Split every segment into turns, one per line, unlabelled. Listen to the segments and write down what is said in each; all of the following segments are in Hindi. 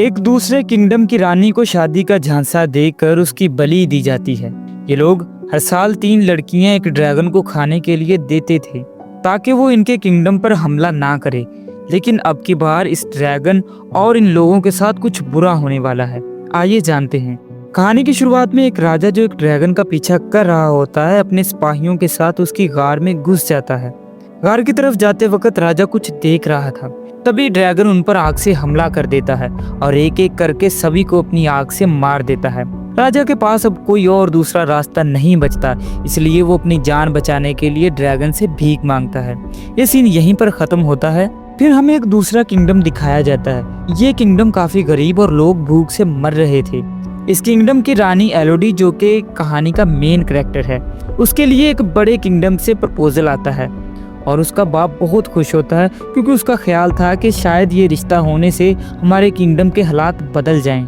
एक दूसरे किंगडम की रानी को शादी का झांसा देकर उसकी बलि दी जाती है। ये लोग हर साल 3 लड़कियां एक ड्रैगन को खाने के लिए देते थे ताकि वो इनके किंगडम पर हमला ना करे। लेकिन अब की बार इस ड्रैगन और इन लोगों के साथ कुछ बुरा होने वाला है। आइए जानते हैं। कहानी की शुरुआत में एक राजा जो एक ड्रैगन का पीछा कर रहा होता है अपने सिपाहियों के साथ उसकी गार में घुस जाता है। गार की तरफ जाते वक्त राजा कुछ देख रहा था। तभी ड्रैगन उन पर आग से हमला कर देता है और एक एक करके सभी को अपनी आग से मार देता है। राजा के पास अब कोई और दूसरा रास्ता नहीं बचता, इसलिए वो अपनी जान बचाने के लिए ड्रैगन से भीख मांगता है। ये सीन यहीं पर खत्म होता है। फिर हमें एक दूसरा किंगडम दिखाया जाता है। ये किंगडम काफी गरीब और लोग भूख से मर रहे थे। इस किंगडम की रानी एलोडी, जो कि कहानी का मेन कैरेक्टर है, उसके लिए एक बड़े किंगडम से प्रपोजल आता है और उसका बाप बहुत खुश होता है क्योंकि उसका ख्याल था कि शायद ये रिश्ता होने से हमारे किंगडम के हालात बदल जाएं।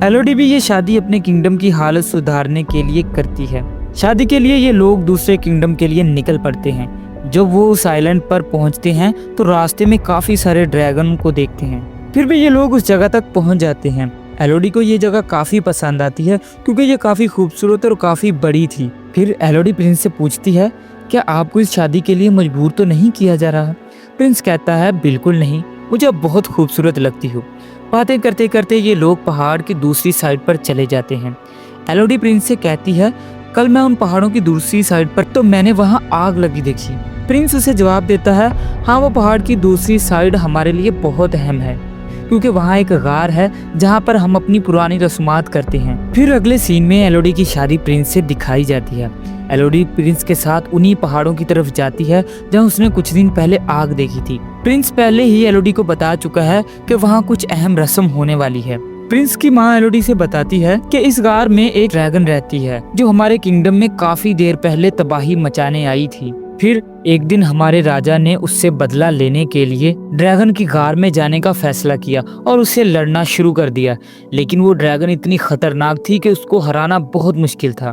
एलोडी भी ये शादी अपने किंगडम की हालत सुधारने के लिए करती है। शादी के लिए ये लोग दूसरे किंगडम के लिए निकल पड़ते हैं। जब वो उस आइलैंड पर पहुंचते हैं तो रास्ते में काफी सारे ड्रैगन को देखते हैं। फिर भी ये लोग उस जगह तक पहुंच जाते हैं। एलोडी को ये जगह काफी पसंद आती है क्योंकि ये काफी खूबसूरत और काफी बड़ी थी। फिर एलोडी प्रिंस से पूछती है, क्या आपको इस शादी के लिए मजबूर तो नहीं किया जा रहा? प्रिंस कहता है, बिल्कुल नहीं, मुझे अब बहुत खूबसूरत लगती हो। बातें करते करते ये लोग पहाड़ की दूसरी साइड पर चले जाते हैं। एलोडी प्रिंस से कहती है, कल मैं उन पहाड़ों की दूसरी साइड पर तो मैंने वहां आग लगी देखी। प्रिंस उसे जवाब देता है, हाँ, वो पहाड़ की दूसरी साइड हमारे लिए बहुत अहम है क्योंकि वहाँ एक गार है जहाँ पर हम अपनी पुरानी रस्मात करते हैं। फिर अगले सीन में एलोडी की शादी प्रिंस से दिखाई जाती है। एलोडी प्रिंस के साथ उन्हीं पहाड़ों की तरफ जाती है जहाँ उसने कुछ दिन पहले आग देखी थी। प्रिंस पहले ही एलोडी को बता चुका है कि वहाँ कुछ अहम रस्म होने वाली है। प्रिंस की माँ एलोडी से बताती है कि इस गार में एक ड्रैगन रहती है जो हमारे किंगडम में काफी देर पहले तबाही मचाने आई थी। फिर एक दिन हमारे राजा ने उससे बदला लेने के लिए ड्रैगन की गार में जाने का फैसला किया और उससे लड़ना शुरू कर दिया। लेकिन वो ड्रैगन इतनी खतरनाक थी कि उसको हराना बहुत मुश्किल था।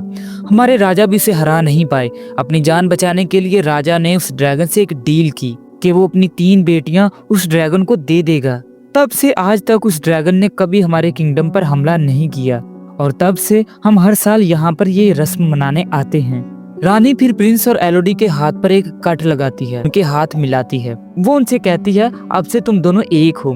हमारे राजा भी उसे हरा नहीं पाए। अपनी जान बचाने के लिए राजा ने उस ड्रैगन से एक डील की कि वो अपनी 3 बेटियां उस ड्रैगन को दे देगा। तब से आज तक उस ड्रैगन ने कभी हमारे किंगडम पर हमला नहीं किया और तब से हम हर साल यहाँ पर ये रस्म मनाने आते हैं। रानी फिर प्रिंस और एलोडी के हाथ पर एक कट लगाती है, उनके हाथ मिलाती है। वो उनसे कहती है, अब से तुम दोनों एक हो।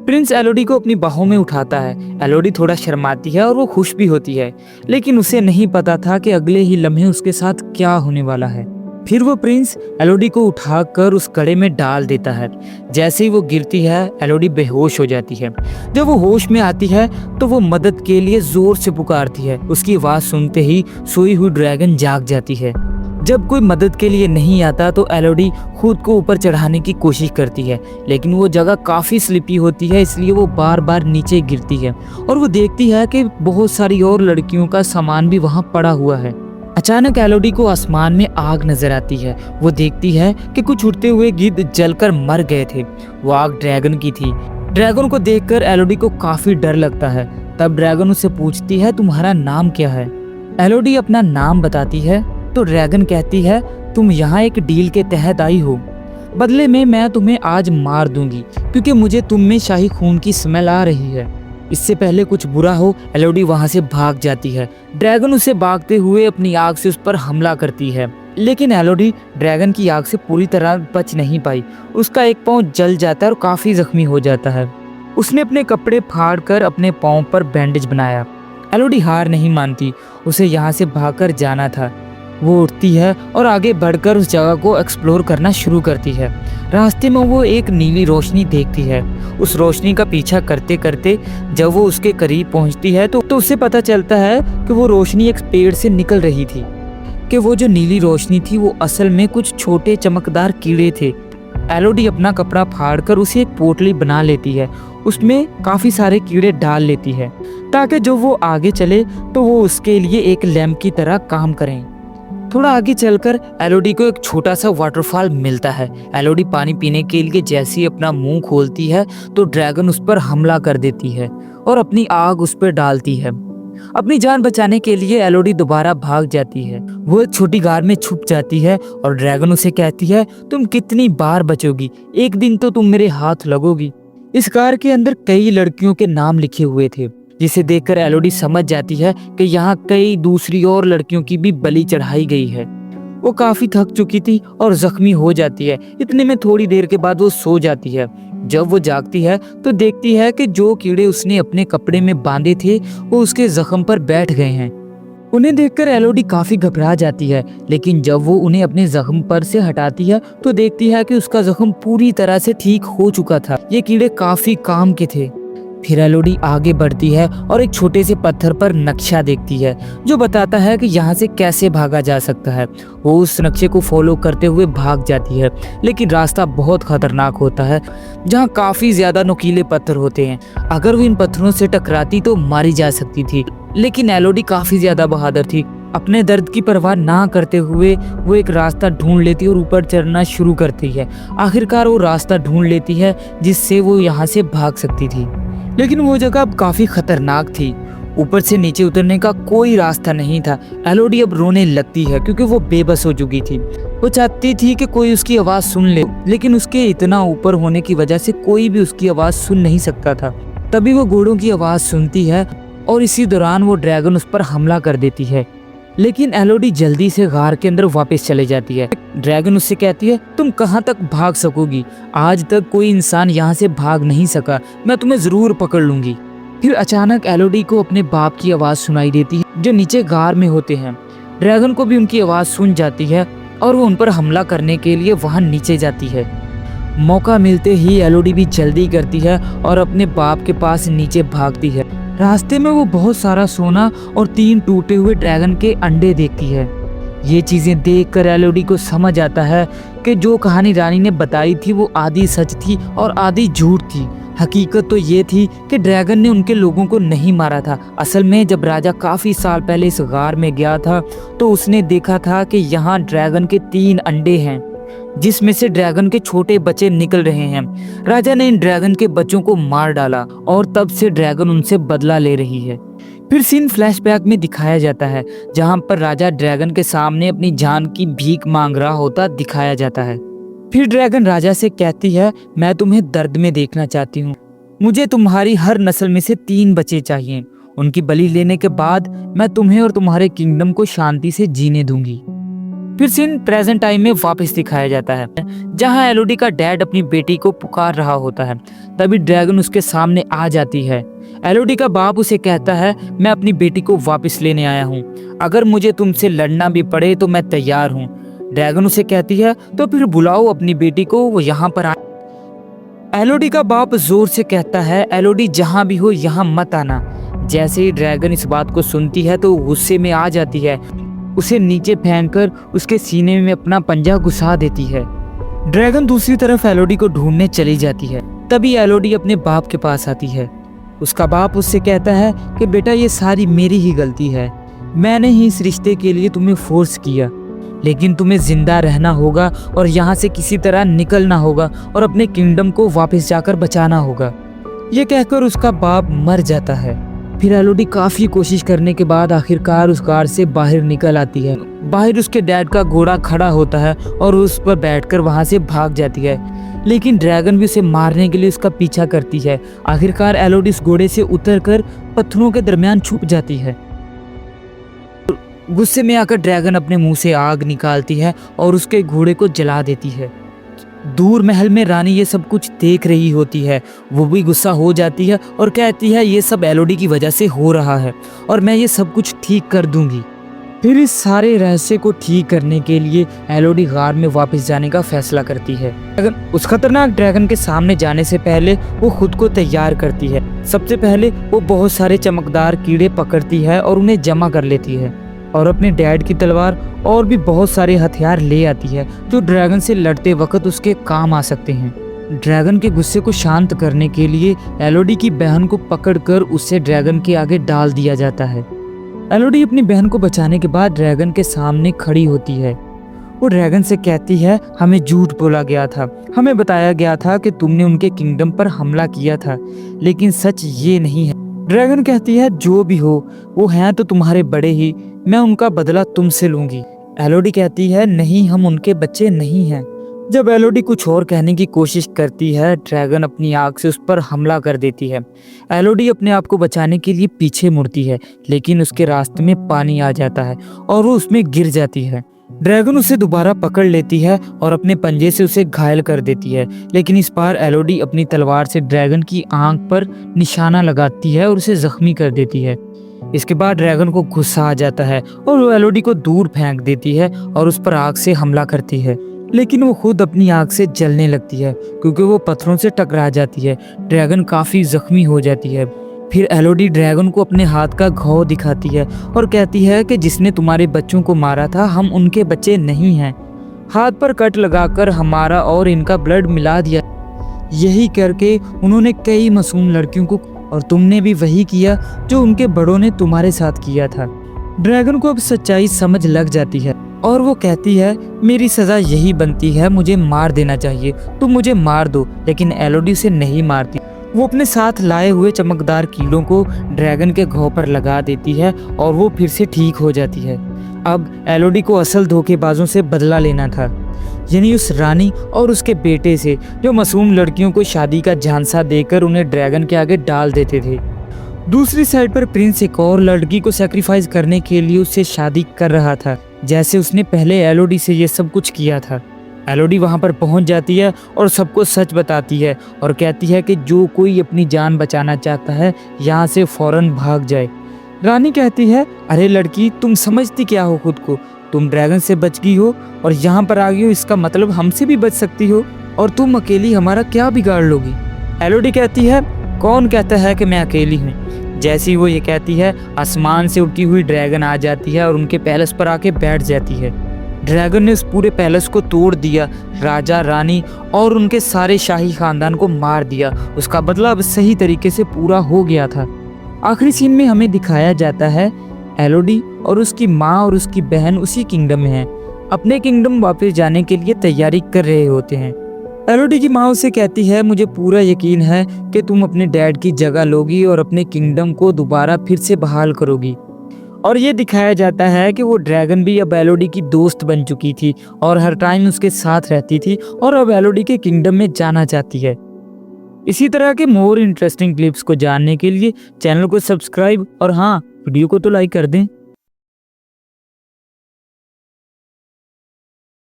प्रिंस एलोडी को अपनी बाहों में उठाता है। एलोडी थोड़ा शर्माती है और वो खुश भी होती है, लेकिन उसे नहीं पता था कि अगले ही लम्हे उसके साथ क्या होने वाला है। फिर वो प्रिंस एलोडी को उठाकर उस कड़े में डाल देता है। जैसे ही वो गिरती है एलोडी बेहोश हो जाती है। जब वो होश में आती है तो वो मदद के लिए जोर से पुकारती है। उसकी आवाज सुनते ही सोई हुई ड्रैगन जाग जाती है। जब कोई मदद के लिए नहीं आता तो एलोडी खुद को ऊपर चढ़ाने की कोशिश करती है, लेकिन वो जगह काफी स्लिपी होती है, इसलिए वो बार बार नीचे गिरती है और वो देखती है कि बहुत सारी और लड़कियों का सामान भी वहाँ पड़ा हुआ है। अचानक एलोडी को आसमान में आग नजर आती है। वो देखती है कि कुछ उड़ते हुए गिद्ध जलकर मर गए थे। वो आग ड्रैगन की थी। ड्रैगन को देखकर एलोडी को काफी डर लगता है। तब ड्रैगन उससे पूछती है, तुम्हारा नाम क्या है? एलोडी अपना नाम बताती है तो ड्रैगन कहती है, तुम यहाँ एक डील के तहत आई हो। बदले में मैं तुम्हें आज मार दूंगी क्योंकि मुझे तुम में शाही खून की स्मेल आ रही है। इससे पहले कुछ बुरा हो, एलोडी वहां से भाग जाती है। ड्रैगन उसे भागते हुए अपनी आग से उस पर हमला करती है, लेकिन एलोडी ड्रैगन की आग से पूरी तरह बच नहीं पाई। उसका एक पाँव जल जाता है और काफी जख्मी हो जाता है। उसने अपने कपड़े फाड़कर अपने पाँव पर बैंडेज बनाया। एलोडी हार नहीं मानती, उसे यहाँ से भागकर जाना था। वो उठती है और आगे बढ़कर उस जगह को एक्सप्लोर करना शुरू करती है। रास्ते में वो एक नीली रोशनी देखती है। उस रोशनी का पीछा करते करते जब वो उसके करीब पहुंचती है तो उसे पता चलता है कि वो रोशनी एक पेड़ से निकल रही थी, कि वो जो नीली रोशनी थी वो असल में कुछ छोटे चमकदार कीड़े थे। एलोडी अपना कपड़ा फाड़कर उसे एक पोटली बना लेती है। उसमें काफी सारे कीड़े डाल लेती है ताकि जो वो आगे चले तो वो उसके लिए एक लैंप की तरह काम करें। थोड़ा आगे चलकर एलोडी को एक छोटा सा वाटरफॉल मिलता है। एलोडी पानी पीने के लिए जैसे ही अपना मुंह खोलती है तो ड्रैगन उस पर हमला कर देती है और अपनी आग उस पर डालती है। अपनी जान बचाने के लिए एलोडी दोबारा भाग जाती है। वो एक छोटी गार में छुप जाती है और ड्रैगन उसे कहती है, तुम कितनी बार बचोगी, एक दिन तो तुम मेरे हाथ लगोगी। इस कार के अंदर कई लड़कियों के नाम लिखे हुए थे, जिसे देखकर एलोडी समझ जाती है कि यहाँ कई दूसरी और लड़कियों की भी बलि चढ़ाई गई है। वो काफी थक चुकी थी और जख्मी हो जाती है। इतने में थोड़ी देर के बाद वो सो जाती है। जब वो जागती है तो देखती है कि जो कीड़े उसने अपने कपड़े में बांधे थे वो उसके जख्म पर बैठ गए हैं। उन्हें देखकर एलोडी काफी घबरा जाती है, लेकिन जब वो उन्हें अपने जख्म पर से हटाती है तो देखती है कि उसका जख्म पूरी तरह से ठीक हो चुका था। ये कीड़े काफी काम के थे। फिर एलोडी आगे बढ़ती है और एक छोटे से पत्थर पर नक्शा देखती है जो बताता है कि यहाँ से कैसे भागा जा सकता है। वो उस नक्शे को फॉलो करते हुए भाग जाती है, लेकिन रास्ता बहुत खतरनाक होता है जहाँ काफी ज्यादा नुकीले पत्थर होते हैं। अगर वो इन पत्थरों से टकराती तो मारी जा सकती थी, लेकिन एलोडी काफी ज्यादा बहादुर थी। अपने दर्द की परवाह ना करते हुए वो एक रास्ता ढूंढ लेती और ऊपर चढ़ना शुरू करती है। आखिरकार वो रास्ता ढूंढ लेती है जिससे वो यहाँ से भाग सकती थी, लेकिन वो जगह अब काफी खतरनाक थी। ऊपर से नीचे उतरने का कोई रास्ता नहीं था। एलोडी अब रोने लगती है क्योंकि वो बेबस हो चुकी थी। वो चाहती थी कि कोई उसकी आवाज सुन ले, लेकिन उसके इतना ऊपर होने की वजह से कोई भी उसकी आवाज सुन नहीं सकता था। तभी वो घोड़ों की आवाज सुनती है और इसी दौरान वो ड्रैगन उस पर हमला कर देती है, लेकिन एलोडी जल्दी से गार के अंदर वापस चले जाती है। ड्रैगन उससे कहती है, तुम कहाँ तक भाग सकोगी? आज तक कोई इंसान यहाँ से भाग नहीं सका, मैं तुम्हें जरूर पकड़ लूंगी। फिर अचानक एलोडी को अपने बाप की आवाज सुनाई देती है जो नीचे गार में होते हैं। ड्रैगन को भी उनकी आवाज सुन जाती है और वो उन पर हमला करने के लिए वहां नीचे जाती है। मौका मिलते ही एलोडी भी जल्दी करती है और अपने बाप के पास नीचे भागती है। रास्ते में वो बहुत सारा सोना और 3 टूटे हुए ड्रैगन के अंडे देखती है। ये चीजें देखकर एलोडी को समझ आता है कि जो कहानी रानी ने बताई थी वो आधी सच थी और आधी झूठ थी। हकीकत तो ये थी कि ड्रैगन ने उनके लोगों को नहीं मारा था। असल में जब राजा काफी साल पहले इस गार में गया था तो उसने देखा था कि यहाँ ड्रैगन के 3 अंडे हैं, जिसमें से ड्रैगन के छोटे बच्चे निकल रहे हैं। राजा ने इन ड्रैगन के बच्चों को मार डाला और तब से ड्रैगन उनसे बदला ले रही है। फिर सीन फ्लैशबैक में दिखाया जाता है जहां पर राजा ड्रैगन के सामने अपनी जान की भीख मांग रहा होता दिखाया जाता है। फिर ड्रैगन राजा से कहती है, मैं तुम्हें दर्द में देखना चाहती हूँ। मुझे तुम्हारी हर नस्ल में से 3 बच्चे चाहिए। उनकी बलि लेने के बाद मैं तुम्हें और तुम्हारे किंगडम को शांति से जीने दूंगी। फिर सीन प्रेजेंट टाइम में वापस दिखाया जाता है जहां एलोडी का डैड अपनी बेटी को पुकार रहा होता है। तभी ड्रैगन उसके सामने आ जाती है। एलोडी का बाप उसे कहता है, मैं अपनी बेटी को वापस लेने आया हूँ, अगर मुझे तुमसे लड़ना भी पड़े तो मैं तैयार हूँ। ड्रैगन उसे कहती है, तो फिर बुलाओ अपनी बेटी को, वो यहाँ पर आए। एलोडी का बाप जोर से कहता है, एलोडी जहाँ भी हो यहाँ मत आना। जैसे ही ड्रैगन इस बात को सुनती है तो गुस्से में आ जाती है। उसे नीचे फेंककर उसके सीने में अपना पंजा घुसा देती है। ड्रैगन दूसरी तरफ एलोडी को ढूंढने चली जाती है। तभी एलोडी अपने बाप के पास आती है। उसका बाप उससे कहता है कि बेटा ये सारी मेरी ही गलती है, मैंने ही इस रिश्ते के लिए तुम्हें फोर्स किया, लेकिन तुम्हें जिंदा रहना होगा और यहाँ से किसी तरह निकलना होगा और अपने किंगडम को वापस जाकर बचाना होगा। ये कहकर उसका बाप मर जाता है। फिर एलोडी काफी कोशिश करने के बाद आखिरकार उस कार से बाहर निकल आती है। बाहर उसके डैड का घोड़ा खड़ा होता है और उस पर बैठकर वहां से भाग जाती है, लेकिन ड्रैगन भी उसे मारने के लिए उसका पीछा करती है। आखिरकार एलोडी उस घोड़े से उतरकर पत्थरों के दरमियान छुप जाती है। गुस्से में आकर ड्रैगन अपने मुंह से आग निकालती है और उसके घोड़े को जला देती है। दूर महल में रानी ये सब कुछ देख रही होती है। वो भी गुस्सा हो जाती है और कहती है, ये सब एलोडी की वजह से हो रहा है और मैं ये सब कुछ ठीक कर दूंगी। फिर इस सारे रहस्य को ठीक करने के लिए एलोडी गार में वापस जाने का फैसला करती है। उस खतरनाक ड्रैगन के सामने जाने से पहले वो खुद को तैयार करती है। सबसे पहले वो बहुत सारे चमकदार कीड़े पकड़ती है और उन्हें जमा कर लेती है और अपने डैड की तलवार और भी बहुत सारे हथियार ले आती है जो ड्रैगन से लड़ते वक्त उसके काम आ सकते हैं। ड्रैगन के गुस्से को शांत करने के लिए एलोडी की बहन को पकड़कर उसे ड्रैगन के आगे डाल दिया जाता है। एलोडी अपनी बहन को बचाने के बाद ड्रैगन के सामने खड़ी होती है। वो ड्रैगन से कहती है, हमें झूठ बोला गया था, हमें बताया गया था कि तुमने उनके किंगडम पर हमला किया था, लेकिन सच ये नहीं है। ड्रैगन कहती है, जो भी हो वो हैं तो तुम्हारे बड़े ही, मैं उनका बदला तुमसे लूंगी। एलोडी कहती है, नहीं, हम उनके बच्चे नहीं हैं, जब एलोडी कुछ और कहने की कोशिश करती है, ड्रैगन अपनी आग से उस पर हमला कर देती है। एलोडी अपने आप को बचाने के लिए पीछे मुड़ती है, लेकिन उसके रास्ते में पानी आ जाता है और वो उसमें गिर जाती है। ड्रैगन उसे दोबारा पकड़ लेती है और अपने पंजे से उसे घायल कर देती है, लेकिन इस बार एलोडी अपनी तलवार से ड्रैगन की आंख पर निशाना लगाती है और उसे जख्मी कर देती है। इसके बाद ड्रैगन को गुस्सा आ जाता है और वो एलोडी को दूर फेंक देती है और उस पर आग से हमला करती है, लेकिन वो खुद अपनी आग से जलने लगती है क्योंकि वो पत्थरों से टकरा जाती है। ड्रैगन काफी जख्मी हो जाती है। फिर एलोडी ड्रैगन को अपने हाथ का घाव दिखाती है और कहती है कि जिसने तुम्हारे बच्चों को मारा था हम उनके बच्चे नहीं हैं। हाथ पर कट लगाकर हमारा और इनका ब्लड मिला दिया। यही करके उन्होंने कई मासूम लड़कियों को, और तुमने भी वही किया जो उनके बड़ों ने तुम्हारे साथ किया था। ड्रैगन को अब सच्चाई समझ लग जाती है और वो कहती है मेरी सजा यही बनती है, मुझे मार देना चाहिए, तुम मुझे मार दो। लेकिन एलोडी उसे नहीं मारती। वो अपने साथ लाए हुए चमकदार कीलों को ड्रैगन के घाव पर लगा देती है और वो फिर से ठीक हो जाती है। अब एलोडी को असल धोखेबाजों से बदला लेना था, यानी उस रानी और उसके बेटे से, जो मासूम लड़कियों को शादी का झांसा देकर उन्हें ड्रैगन के आगे डाल देते थे। दूसरी साइड पर प्रिंस एक और लड़की को सैक्रिफाइस करने के लिए उससे शादी कर रहा था, जैसे उसने पहले एलोडी से ये सब कुछ किया था। एलोडी वहां पर पहुंच जाती है और सबको सच बताती है और कहती है कि जो कोई अपनी जान बचाना चाहता है यहाँ से फौरन भाग जाए। रानी कहती है अरे लड़की, तुम समझती क्या हो खुद को? तुम ड्रैगन से बच गई हो और यहाँ पर आ गई हो, इसका मतलब हमसे भी बच सकती हो, और तुम अकेली हमारा क्या बिगाड़ लोगी? एलोडी कहती है कौन कहता है कि मैं अकेली हूँ? जैसी वो ये कहती है, आसमान से उड़ती हुई ड्रैगन आ जाती है और उनके पैलेस पर आके बैठ जाती है। ड्रैगन ने उस पूरे पैलेस को तोड़ दिया, राजा रानी और उनके सारे शाही खानदान को मार दिया। उसका बदला अब सही तरीके से पूरा हो गया था। आखिरी सीन में हमें दिखाया जाता है एलोडी और उसकी माँ और उसकी बहन उसी किंगडम में हैं, अपने किंगडम वापस जाने के लिए तैयारी कर रहे होते हैं। एलोडी की माँ उसे कहती है मुझे पूरा यकीन है कि तुम अपने डैड की जगह लोगी और अपने किंगडम को दोबारा फिर से बहाल करोगी। और ये दिखाया जाता है कि वो ड्रैगन भी अब एलोडी की दोस्त बन चुकी थी और हर टाइम उसके साथ रहती थी और अब एलोडी के किंगडम में जाना चाहती है। इसी तरह के मोर इंटरेस्टिंग क्लिप्स को जानने के लिए चैनल को सब्सक्राइब और हाँ, वीडियो को तो लाइक कर दें।